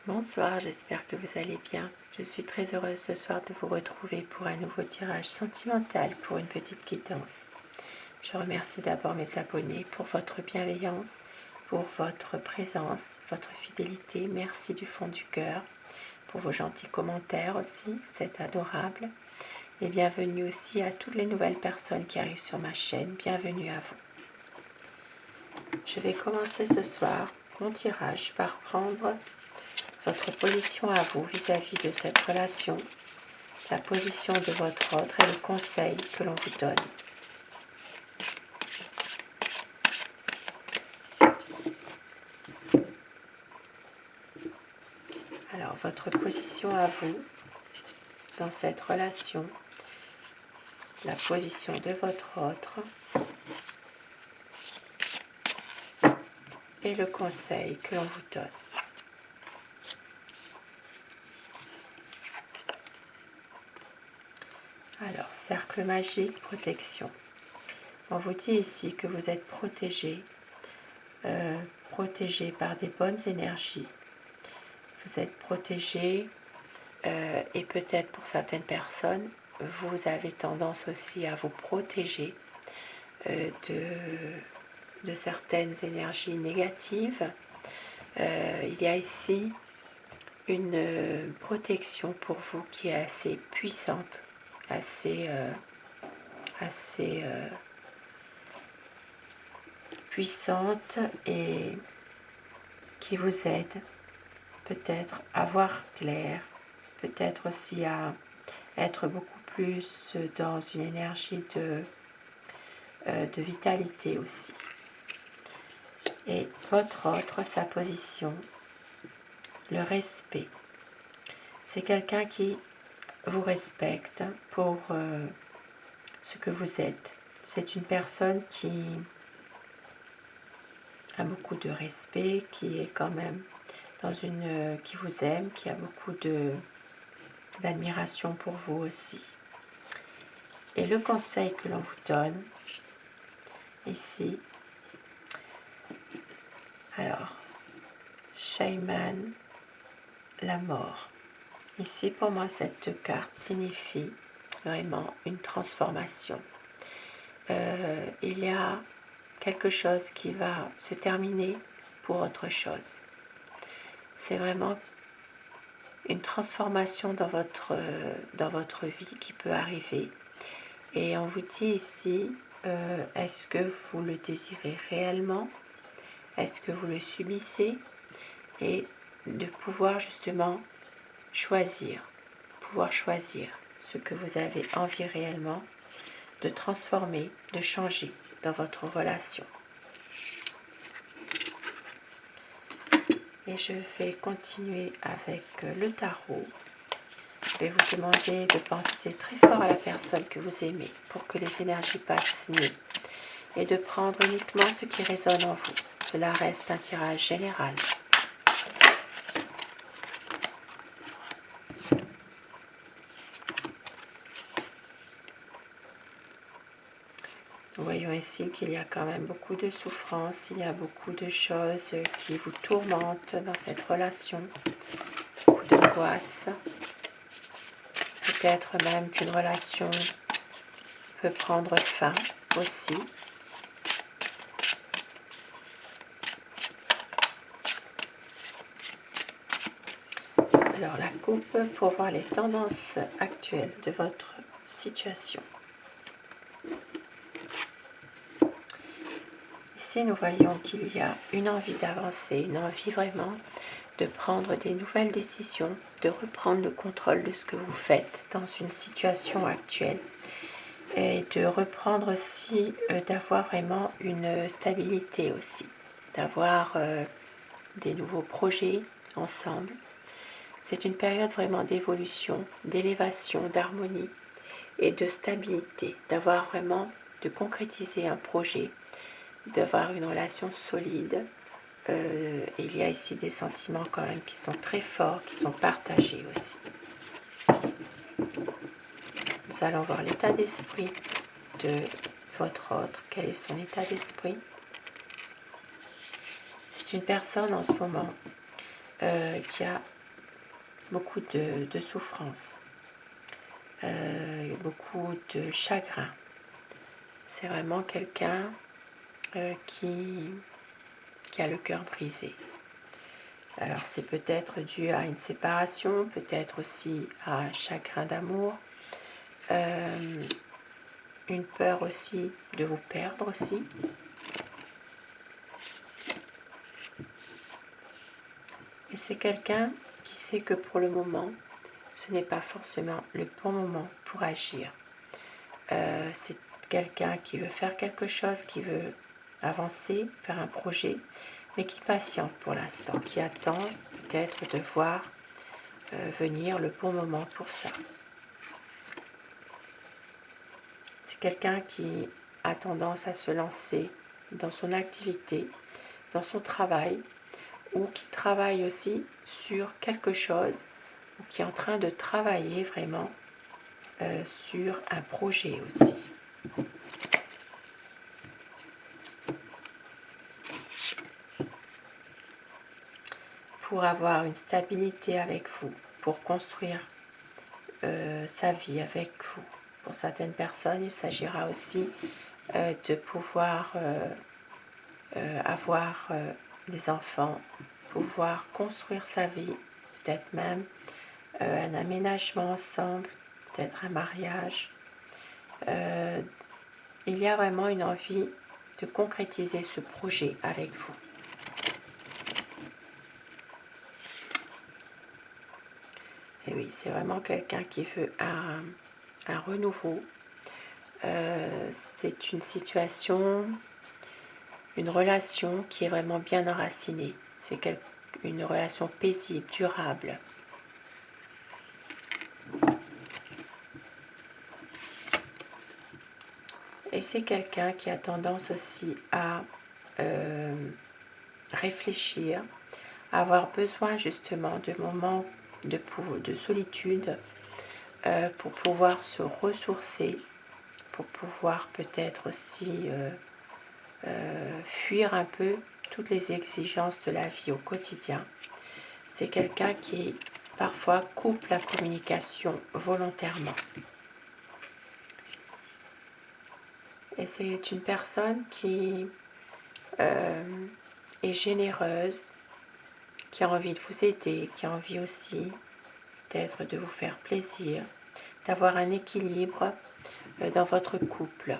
Bonsoir, j'espère que vous allez bien. Je suis très heureuse ce soir de vous retrouver pour un nouveau tirage sentimental pour une petite quittance. Je remercie d'abord mes abonnés pour votre bienveillance, pour votre présence, votre fidélité. Merci du fond du cœur, pour vos gentils commentaires aussi, vous êtes adorables. Et bienvenue aussi à toutes les nouvelles personnes qui arrivent sur ma chaîne. Bienvenue à vous. Je vais commencer ce soir mon tirage par prendre votre position à vous vis-à-vis de cette relation, la position de votre autre et le conseil que l'on vous donne. Alors, votre position à vous dans cette relation, la position de votre autre et le conseil que l'on vous donne. Alors, cercle magique, protection. On vous dit ici que vous êtes protégé, protégé par des bonnes énergies. Vous êtes protégé et peut-être pour certaines personnes, vous avez tendance aussi à vous protéger de certaines énergies négatives. Il y a ici une protection pour vous qui est assez puissante, assez puissante et qui vous aide peut-être à voir clair, peut-être aussi à être beaucoup plus dans une énergie de vitalité aussi. Et votre autre, sa position, le respect. C'est quelqu'un qui vous respecte pour ce que vous êtes. C'est une personne qui a beaucoup de respect, qui est quand même qui vous aime, qui a beaucoup d'admiration pour vous aussi. Et le conseil que l'on vous donne ici, alors, Shaman, la mort. Ici, pour moi, cette carte signifie vraiment une transformation. Il y a quelque chose qui va se terminer pour autre chose. C'est vraiment une transformation dans votre vie qui peut arriver. Et on vous dit ici, est-ce que vous le désirez réellement? Est-ce que vous le subissez? Et de pouvoir justement pouvoir choisir ce que vous avez envie réellement de transformer, de changer dans votre relation. Et je vais continuer avec le tarot. Je vais vous demander de penser très fort à la personne que vous aimez pour que les énergies passent mieux et de prendre uniquement ce qui résonne en vous. Cela reste un tirage général. Nous voyons ici qu'il y a quand même beaucoup de souffrance, il y a beaucoup de choses qui vous tourmentent dans cette relation, beaucoup d'angoisse. Peut-être même qu'une relation peut prendre fin aussi. Alors la coupe pour voir les tendances actuelles de votre situation. Ici, nous voyons qu'il y a une envie d'avancer, une envie vraiment de prendre des nouvelles décisions, de reprendre le contrôle de ce que vous faites dans une situation actuelle et de reprendre aussi, d'avoir vraiment une stabilité aussi, d'avoir des nouveaux projets ensemble. C'est une période vraiment d'évolution, d'élévation, d'harmonie et de stabilité, d'avoir vraiment, de concrétiser un projet, d'avoir une relation solide. Il y a ici des sentiments quand même qui sont très forts, qui sont partagés aussi. Nous allons voir l'état d'esprit de votre autre. Quel est son état d'esprit? C'est une personne en ce moment qui a beaucoup de souffrance, beaucoup de chagrin. C'est vraiment quelqu'un qui a le cœur brisé. Alors c'est peut-être dû à une séparation, peut-être aussi à un chagrin d'amour, une peur aussi de vous perdre aussi. Et c'est quelqu'un qui sait que pour le moment, ce n'est pas forcément le bon moment pour agir. C'est quelqu'un qui veut faire quelque chose, qui veut avancer, faire un projet, mais qui patiente pour l'instant, qui attend peut-être de voir venir le bon moment pour ça. C'est quelqu'un qui a tendance à se lancer dans son activité, dans son travail, ou qui travaille aussi sur quelque chose, ou qui est en train de travailler vraiment sur un projet aussi. Pour avoir une stabilité avec vous, pour construire sa vie avec vous. Pour certaines personnes, il s'agira aussi de pouvoir avoir des enfants, pouvoir construire sa vie, peut-être même un aménagement ensemble, peut-être un mariage. Il y a vraiment une envie de concrétiser ce projet avec vous. Et oui, c'est vraiment quelqu'un qui veut un renouveau. C'est une situation, une relation qui est vraiment bien enracinée. C'est une relation paisible, durable. Et c'est quelqu'un qui a tendance aussi à réfléchir, à avoir besoin justement de moments de solitude pour pouvoir se ressourcer, pour pouvoir peut-être aussi fuir un peu toutes les exigences de la vie au quotidien. C'est quelqu'un qui parfois coupe la communication volontairement. Et c'est une personne qui est généreuse, qui a envie de vous aider, qui a envie aussi peut-être de vous faire plaisir, d'avoir un équilibre dans votre couple,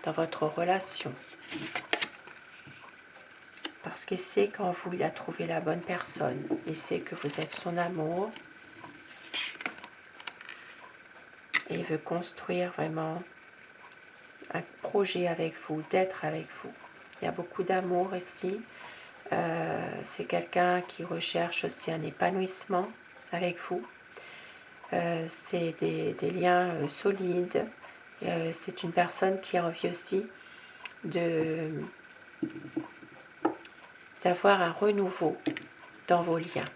dans votre relation. Parce qu'il sait qu'en vous, il a trouvé la bonne personne. Il sait que vous êtes son amour. Et il veut construire vraiment un projet avec vous, d'être avec vous. Il y a beaucoup d'amour ici. C'est quelqu'un qui recherche aussi un épanouissement avec vous. C'est des liens solides. C'est une personne qui a envie aussi d'avoir un renouveau dans vos liens,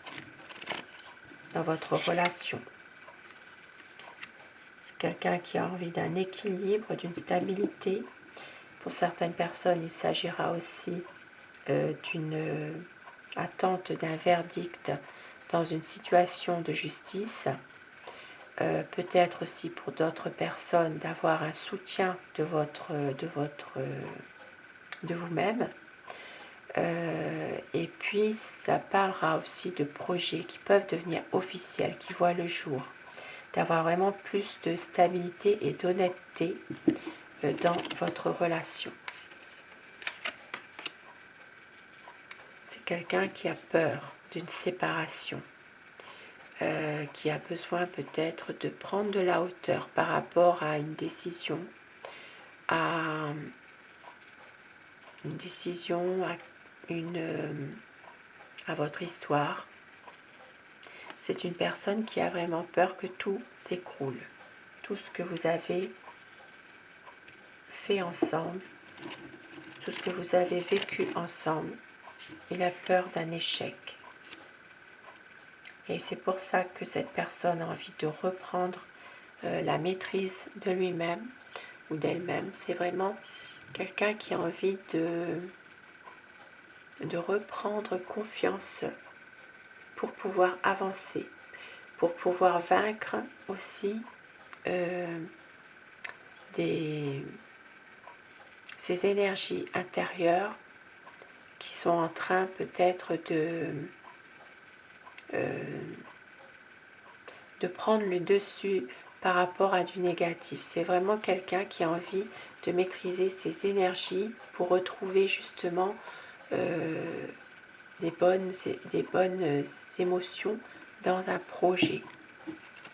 dans votre relation. C'est quelqu'un qui a envie d'un équilibre, d'une stabilité. Pour certaines personnes, il s'agira aussi d'une attente d'un verdict dans une situation de justice. Peut-être aussi pour d'autres personnes d'avoir un soutien de vous-même. Et puis ça parlera aussi de projets qui peuvent devenir officiels, qui voient le jour, d'avoir vraiment plus de stabilité et d'honnêteté dans votre relation. C'est quelqu'un qui a peur d'une séparation, qui a besoin peut-être de prendre de la hauteur par rapport à une décision, à votre histoire. C'est une personne qui a vraiment peur que tout s'écroule. Tout ce que vous avez fait ensemble, tout ce que vous avez vécu ensemble, il a peur d'un échec. Et c'est pour ça que cette personne a envie de reprendre la maîtrise de lui-même ou d'elle-même. C'est vraiment quelqu'un qui a envie de reprendre confiance pour pouvoir avancer, pour pouvoir vaincre aussi ces énergies intérieures qui sont en train peut-être de prendre le dessus par rapport à du négatif. C'est vraiment quelqu'un qui a envie de maîtriser ses énergies pour retrouver justement des bonnes émotions dans un projet.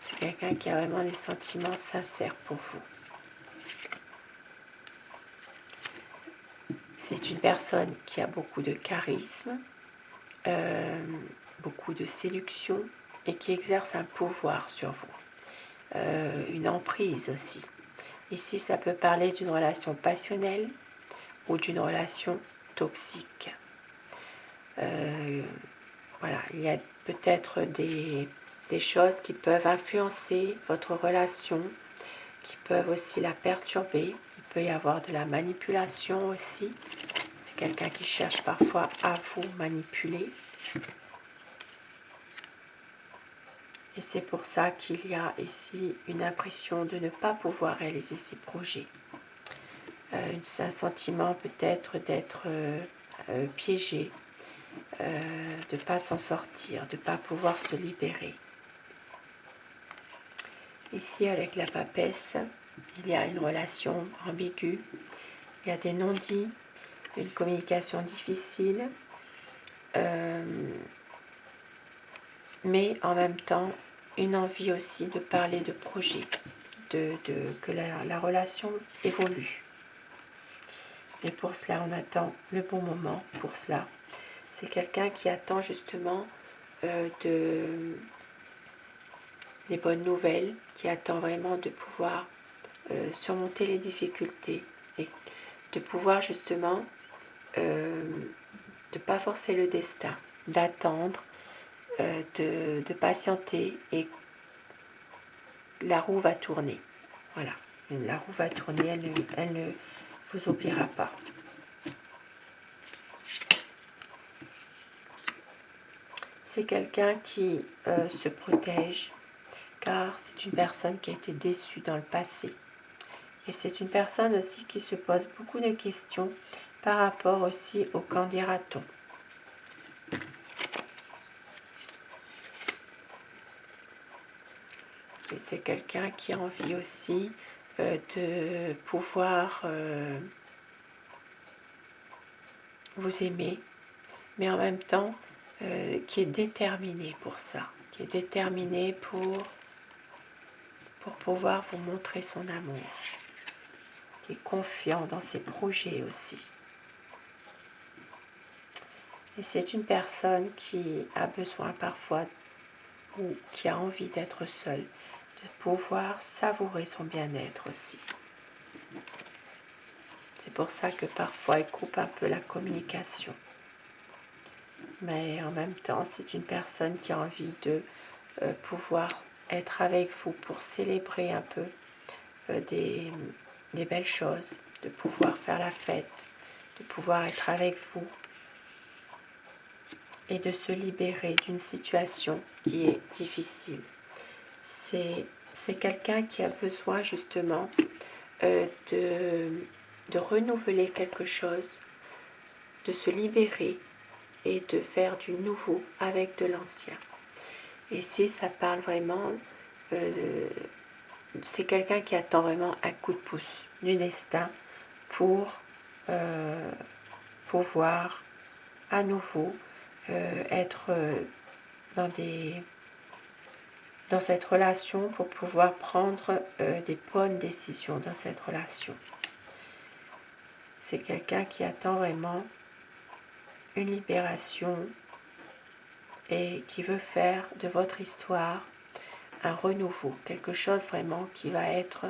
C'est quelqu'un qui a vraiment des sentiments sincères pour vous. C'est une personne qui a beaucoup de charisme, beaucoup de séduction et qui exerce un pouvoir sur vous, une emprise aussi. Ici, ça peut parler d'une relation passionnelle ou d'une relation toxique. Voilà, il y a peut-être des choses qui peuvent influencer votre relation, qui peuvent aussi la perturber. Il peut y avoir de la manipulation aussi. C'est quelqu'un qui cherche parfois à vous manipuler. Et c'est pour ça qu'il y a ici une impression de ne pas pouvoir réaliser ses projets. Un sentiment peut-être d'être piégé, de ne pas s'en sortir, de ne pas pouvoir se libérer. Ici, avec la papesse, il y a une relation ambiguë, il y a des non-dits, une communication difficile, mais en même temps, une envie aussi de parler de projet, que la relation évolue. Et pour cela, on attend le bon moment pour cela. C'est quelqu'un qui attend justement des bonnes nouvelles, qui attend vraiment de pouvoir surmonter les difficultés et de pouvoir justement de pas forcer le destin, d'attendre, de patienter et la roue va tourner. Voilà, la roue va tourner, elle ne vous oubliera pas. C'est quelqu'un qui se protège car c'est une personne qui a été déçue dans le passé. Et c'est une personne aussi qui se pose beaucoup de questions par rapport aussi au qu'en dira-t-on. Et c'est quelqu'un qui a envie aussi de pouvoir vous aimer, mais en même temps qui est déterminé pour ça, qui est déterminé pour pouvoir vous montrer son amour, qui est confiant dans ses projets aussi. Et c'est une personne qui a besoin parfois ou qui a envie d'être seule, de pouvoir savourer son bien-être aussi. C'est pour ça que parfois il coupe un peu la communication. Mais en même temps, c'est une personne qui a envie de pouvoir être avec vous pour célébrer un peu des belles choses, de pouvoir faire la fête, de pouvoir être avec vous et de se libérer d'une situation qui est difficile. C'est quelqu'un qui a besoin justement de renouveler quelque chose, de se libérer et de faire du nouveau avec de l'ancien. Et ici, ça parle vraiment, c'est quelqu'un qui attend vraiment un coup de pouce du destin pour pouvoir à nouveau être dans cette relation, pour pouvoir prendre des bonnes décisions dans cette relation. C'est quelqu'un qui attend vraiment une libération et qui veut faire de votre histoire un renouveau, quelque chose vraiment qui va être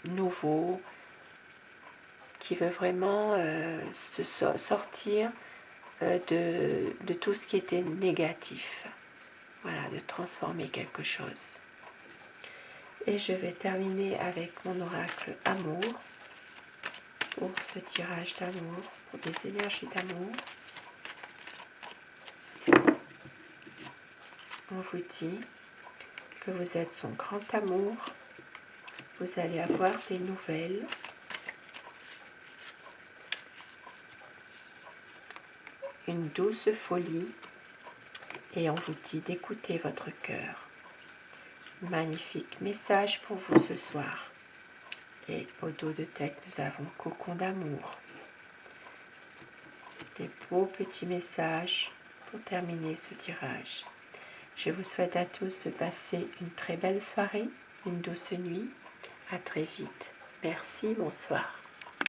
nouveau, qui veut vraiment se sortir de tout ce qui était négatif. Voilà, de transformer quelque chose. Et je vais terminer avec mon oracle amour pour ce tirage d'amour, pour des énergies d'amour. on vous dit que vous êtes son grand amour. Vous allez avoir des nouvelles. Une douce folie. Et on vous dit d'écouter votre cœur. Magnifique message pour vous ce soir. Et au dos de tête, nous avons cocon d'amour. Des beaux petits messages pour terminer ce tirage. Je vous souhaite à tous de passer une très belle soirée, une douce nuit. À très vite. Merci, bonsoir.